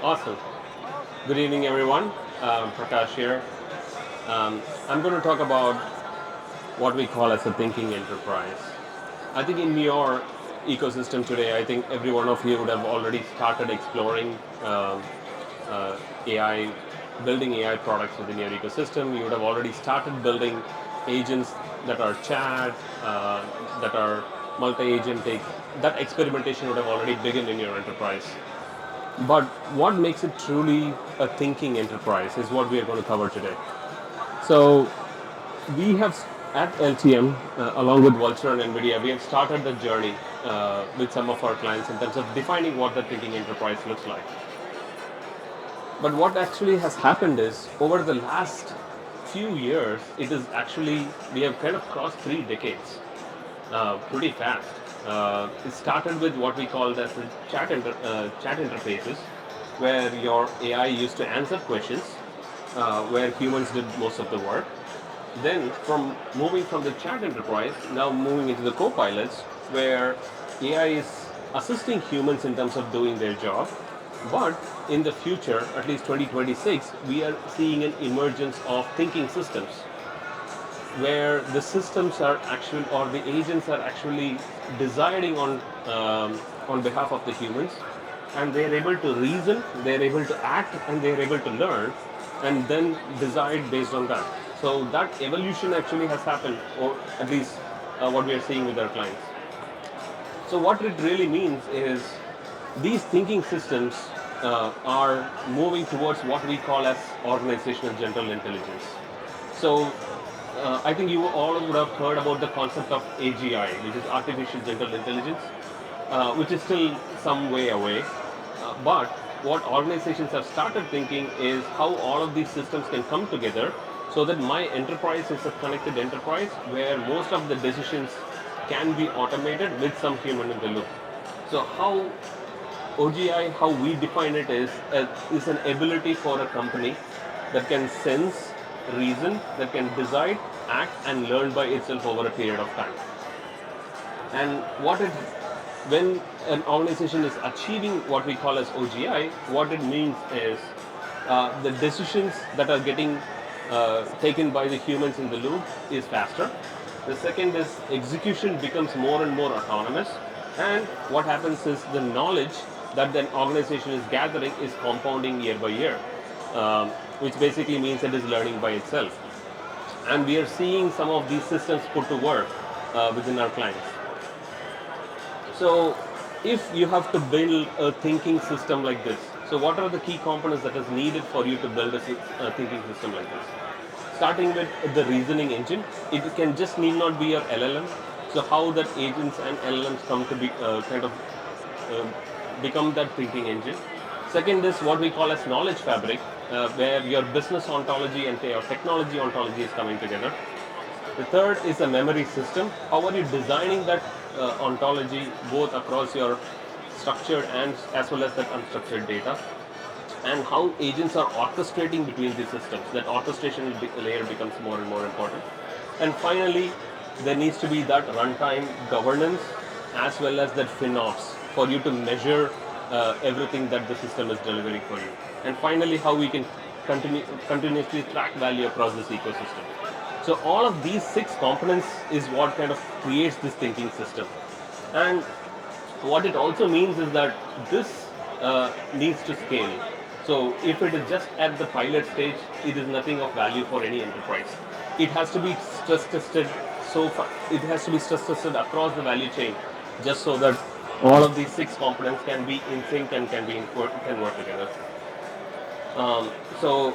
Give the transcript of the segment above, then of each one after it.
Awesome. Good evening, everyone. Prakash here. I'm going to talk about what we call as a thinking enterprise. I think in your ecosystem today, I think every one of you would have already started exploring AI, building AI products within your ecosystem. You would have already started building agents that are chat, that are multi-agentic. That experimentation would have already begun in your enterprise. But what makes it truly a thinking enterprise is what we are going to cover today. So we have at LTM, along with Vultr and NVIDIA, we have started the journey with some of our clients in terms of defining what the thinking enterprise looks like. But what actually has happened is over the last few years, it is actually, we have kind of crossed 3 decades pretty fast. It started with what we call as the chat interfaces, where your AI used to answer questions, where humans did most of the work. Then, from moving from the chat enterprise, now moving into the copilots, where AI is assisting humans in terms of doing their job. But in the future, at least 2026, we are seeing an emergence of thinking systems where the systems are actually, or the agents are actually deciding on behalf of the humans, and they are able to reason, they are able to act, and they are able to learn, and then decide based on that. So that evolution actually has happened, or at least what we are seeing with our clients. So what it really means is these thinking systems are moving towards what we call as organizational general intelligence. So I think you all would have heard about the concept of AGI, which is artificial general intelligence, which is still some way away. But what organizations have started thinking is how all of these systems can come together so that my enterprise is a connected enterprise where most of the decisions can be automated with some human in the loop. So how OGI, how we define it is an ability for a company that can sense, reason, that can decide, act, and learn by itself over a period of time. And when an organization is achieving what we call as OGI, what it means is the decisions that are getting taken by the humans in the loop is faster. The second is execution becomes more and more autonomous. And what happens is the knowledge that the organization is gathering is compounding year by year, which basically means it is learning by itself. And we are seeing some of these systems put to work within our clients. So if you have to build a thinking system like this, so what are the key components that is needed for you to build a thinking system like this? Starting with the reasoning engine, it can just need not be your LLM. So how that agents and LLMs come to be uh, become that thinking engine. Second is what we call as knowledge fabric, where your business ontology and your technology ontology is coming together. The third is a memory system. How are you designing that ontology both across your structured and as well as that unstructured data? And how agents are orchestrating between these systems. That orchestration layer becomes more and more important. And finally, there needs to be that runtime governance as well as that FinOps for you to measure everything that the system is delivering for you. And finally, how we can continuously track value across this ecosystem. So all of these 6 components is what kind of creates this thinking system. And what it also means is that this needs to scale. So if it is just at the pilot stage, it is nothing of value for any enterprise. It has to be stress tested it has to be stress tested across the value chain, just so that all of these 6 components can be in sync and can work together. So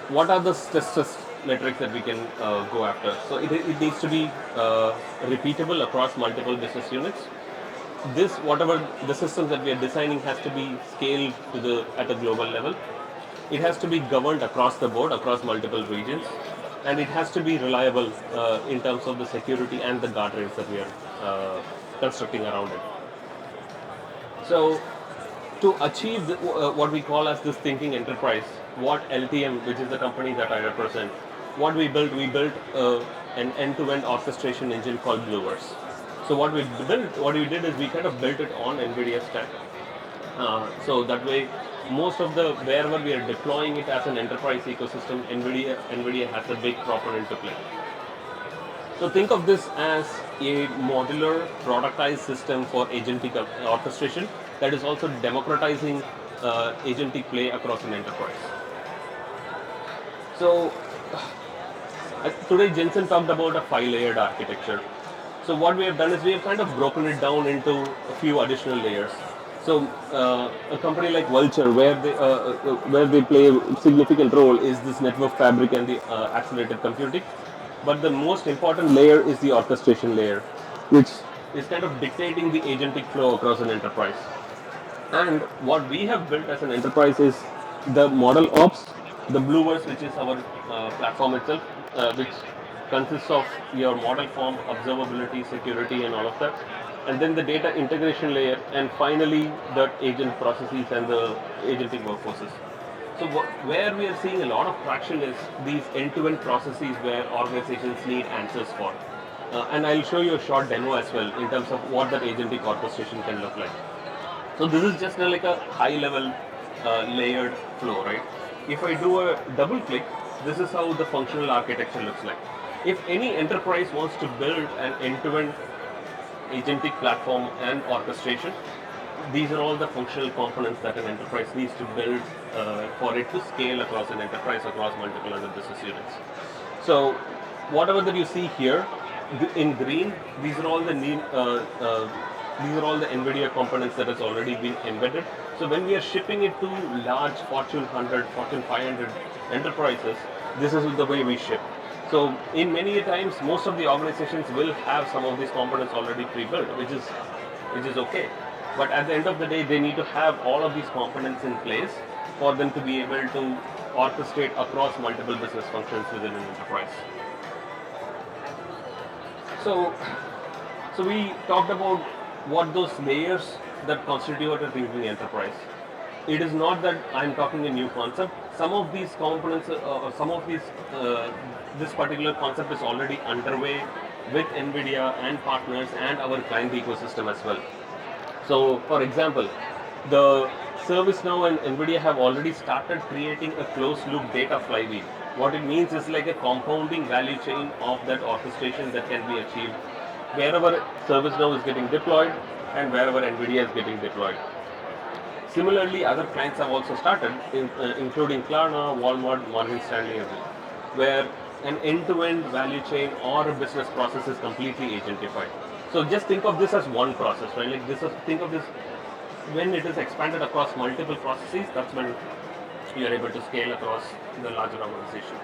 what are the stress test metrics that we can go after? So it needs to be repeatable across multiple business units. This, whatever the systems that we are designing, has to be scaled at a global level. It has to be governed across the board, across multiple regions, and it has to be reliable in terms of the security and the guardrails that we are constructing around it. So to achieve what we call as this thinking enterprise, what LTM, which is the company that I represent, what we built an end-to-end orchestration engine called BlueVerse. So what we did is we kind of built it on NVIDIA stack. So that way most of the wherever we are deploying it as an enterprise ecosystem, NVIDIA has a big proponent to play. So think of this as a modular, productized system for agentic orchestration that is also democratizing agentic play across an enterprise. So today Jensen talked about a 5-layered architecture. So what we have done is we have kind of broken it down into a few additional layers. So a company like Vultr, where they play a significant role, is this network fabric and the accelerated computing. But the most important layer is the orchestration layer, which is kind of dictating the agentic flow across an enterprise. And what we have built as an enterprise is the model ops, the BlueVerse, which is our platform itself, which consists of your model form, observability, security, and all of that. And then the data integration layer, and finally the agent processes and the agentic workforces. So where we are seeing a lot of traction is these end-to-end processes where organizations need answers for. And I'll show you a short demo as well in terms of what that agentic orchestration can look like. So this is just like a high-level layered flow, right? If I do a double click, this is how the functional architecture looks like. If any enterprise wants to build an end-to-end agentic platform and orchestration, these are all the functional components that an enterprise needs to build for it to scale across an enterprise across multiple other business units. So whatever that you see here in green, these are all the NVIDIA components that has already been embedded. So when we are shipping it to large Fortune 100, Fortune 500 enterprises, this is the way we ship. So in many times, most of the organizations will have some of these components already pre-built, which is okay. But at the end of the day, they need to have all of these components in place for them to be able to orchestrate across multiple business functions within an enterprise. So we talked about what those layers that constitute a thinking enterprise. It is not that I'm talking a new concept. Some of these components, this particular concept is already underway with NVIDIA and partners and our client ecosystem as well. So, for example, the ServiceNow and NVIDIA have already started creating a closed-loop data flywheel. What it means is like a compounding value chain of that orchestration that can be achieved wherever ServiceNow is getting deployed and wherever NVIDIA is getting deployed. Similarly, other clients have also started, including Klarna, Walmart, Morgan Stanley, where an end-to-end value chain or a business process is completely agentified. So just think of this as one process, right? Like think of this when it is expanded across multiple processes. That's when you are able to scale across the larger organization.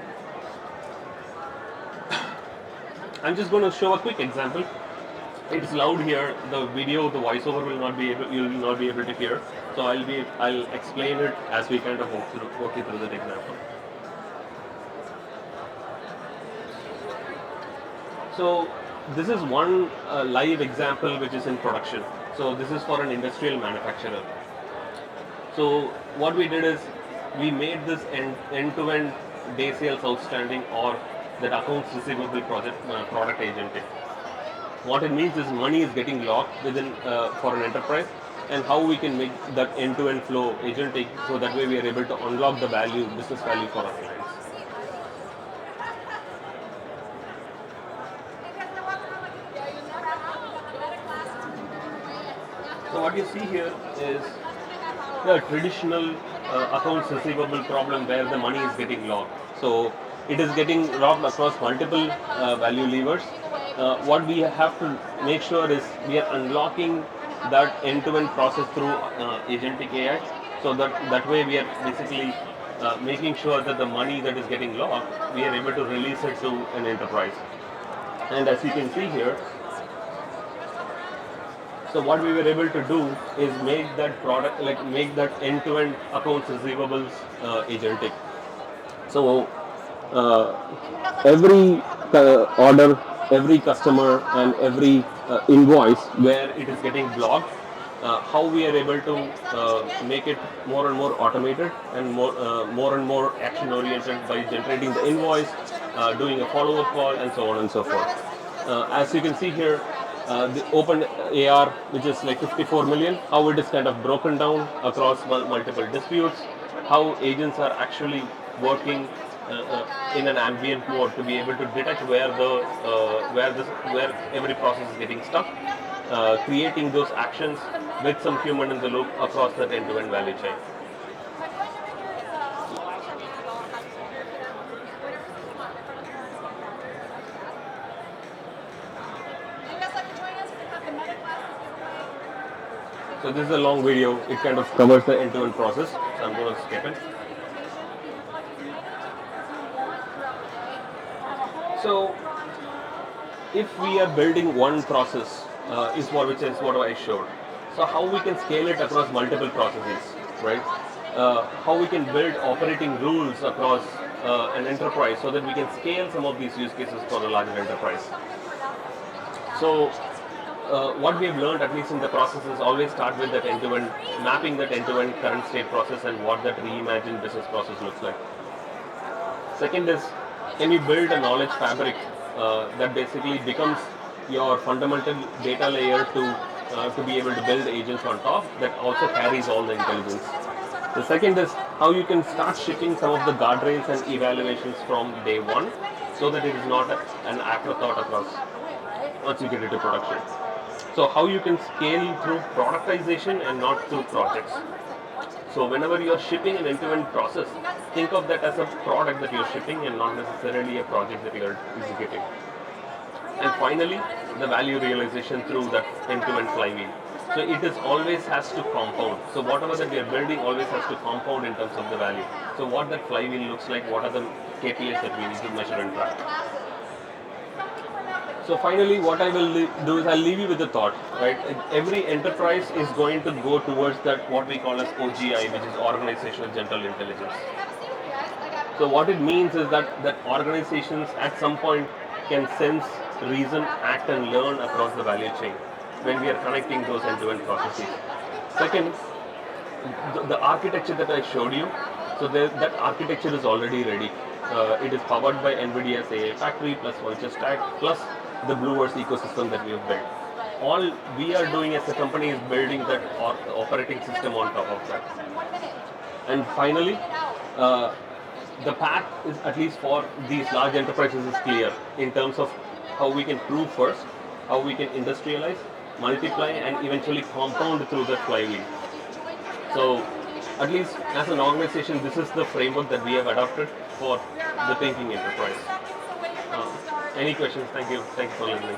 I'm just going to show a quick example. It's loud here. The video, the voiceover will not be able. You will not be able to hear. So I'll explain it as we kind of walk you through that example. So this is one live example which is in production. So this is for an industrial manufacturer. So what we did is we made this end-to-end day sales outstanding or that accounts receivable product agentic. What it means is money is getting locked within for an enterprise, and how we can make that end-to-end flow agentic, so that way we are able to unlock the value, business value for our clients. So what you see here is the traditional accounts receivable problem where the money is getting locked. So it is getting locked across multiple value levers. What we have to make sure is we are unlocking that end-to-end process through agentic AI. So that way we are basically making sure that the money that is getting locked, we are able to release it to an enterprise. And as you can see here, so what we were able to do is make that product, like make that end-to-end accounts receivables agentic. So every order, every customer, and every invoice where it is getting blocked, how we are able to make it more and more automated and more and more action-oriented by generating the invoice, doing a follow-up call, and so on and so forth. As you can see here, the open AR, which is like 54 million, how it is kind of broken down across multiple disputes, how agents are actually working in an ambient mode to be able to detect where every process is getting stuck, creating those actions with some human in the loop across that end-to-end value chain. So this is a long video. It kind of covers the end-to-end process. So I'm going to skip it. So if we are building one process, which is what I showed. So how we can scale it across multiple processes, right? How we can build operating rules across an enterprise so that we can scale some of these use cases for a larger enterprise. So what we have learned, at least in the process, is always start with that end-to-end, mapping that end-to-end current state process and what that reimagined business process looks like. Second is, can you build a knowledge fabric that basically becomes your fundamental data layer to be able to build agents on top that also carries all the intelligence. The second is how you can start shipping some of the guardrails and evaluations from day one so that it is not an afterthought across once you get into production. So how you can scale through productization and not through projects. So whenever you're shipping an end-to-end process, think of that as a product that you're shipping and not necessarily a project that you're executing. And finally, the value realization through that end-to-end flywheel. So it is always has to compound. So whatever that we are building always has to compound in terms of the value. So what that flywheel looks like, what are the KPIs that we need to measure and track. So finally, what I will do is I'll leave you with the thought, right? Every enterprise is going to go towards that what we call as OGI, which is organizational general intelligence. So what it means is that organizations at some point can sense, reason, act, and learn across the value chain when we are connecting those end-to-end processes. Second, the architecture that I showed you, so that architecture is already ready. It is powered by NVIDIA's AI Factory plus Vultr Stack plus the BlueVerse ecosystem that we have built. All we are doing as a company is building that operating system on top of that. And finally, the path is, at least for these large enterprises, is clear in terms of how we can prove first, how we can industrialize, multiply, and eventually compound through that flywheel. So, at least as an organization, this is the framework that we have adopted for the thinking enterprise. Any questions? Thank you. Thank you for listening.